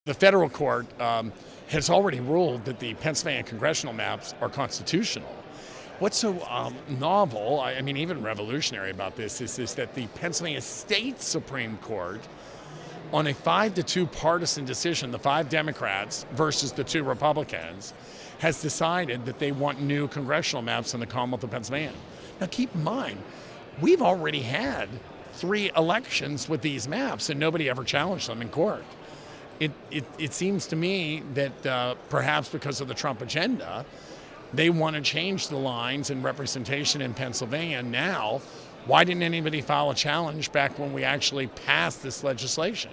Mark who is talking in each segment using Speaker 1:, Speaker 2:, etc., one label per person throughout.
Speaker 1: The federal court has already ruled that the Pennsylvania congressional maps are constitutional. What's so novel, I mean even revolutionary about this is that the Pennsylvania State Supreme Court, on a 5-2 partisan decision, the 5 Democrats versus the 2 Republicans, has decided that they want new congressional maps in the Commonwealth of Pennsylvania. Now keep in mind, we've already had 3 elections with these maps and nobody ever challenged them in court. It seems to me that perhaps because of the Trump agenda, they want to change the lines and representation in Pennsylvania now. Why didn't anybody file a challenge back when we actually passed this legislation?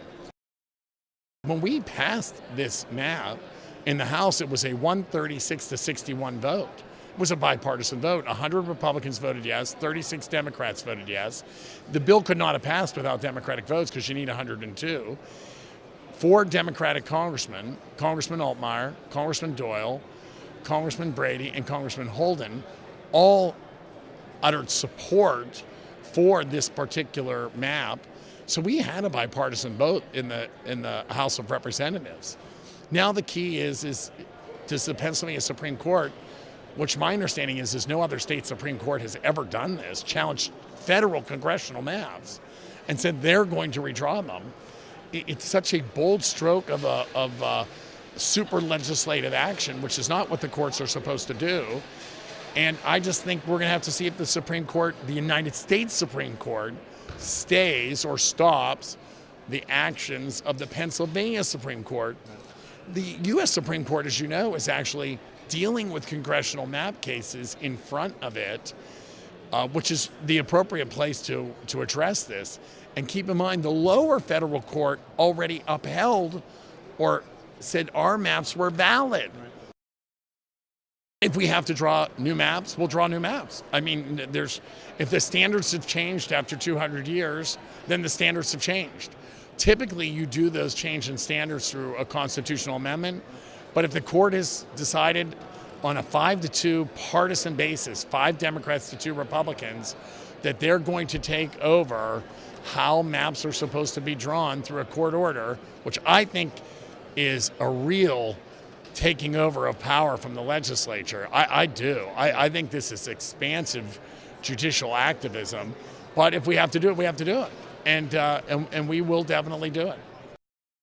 Speaker 1: When we passed this map in the House, it was a 136-61 vote. It was a bipartisan vote. 100 Republicans voted yes, 36 Democrats voted yes. The bill could not have passed without Democratic votes because you need 102. 4 Democratic congressmen, Congressman Altmaier, Congressman Doyle, Congressman Brady, and Congressman Holden, all uttered support for this particular map. So we had a bipartisan vote in the House of Representatives. Now the key is does the Pennsylvania Supreme Court, which my understanding is no other state Supreme Court has ever done this, challenged federal congressional maps and said they're going to redraw them. It's such a bold stroke of super legislative action, which is not what the courts are supposed to do. And I just think we're going to have to see if the Supreme Court, the United States Supreme Court, stays or stops the actions of the Pennsylvania Supreme Court. The U.S. Supreme Court, as you know, is actually dealing with congressional map cases in front of it, which is the appropriate place to address this. And keep in mind, the lower federal court already upheld or said our maps were valid. If we have to draw new maps, we'll draw new maps. I mean, if the standards have changed after 200 years, then the standards have changed. Typically, you do those change in standards through a constitutional amendment, but if the court has decided on a 5-2 partisan basis, 5 Democrats to 2 Republicans, that they're going to take over how maps are supposed to be drawn through a court order, which I think is a real taking over of power from the legislature. I do. I think this is expansive judicial activism, but if we have to do it, we have to do it. And we will definitely do it.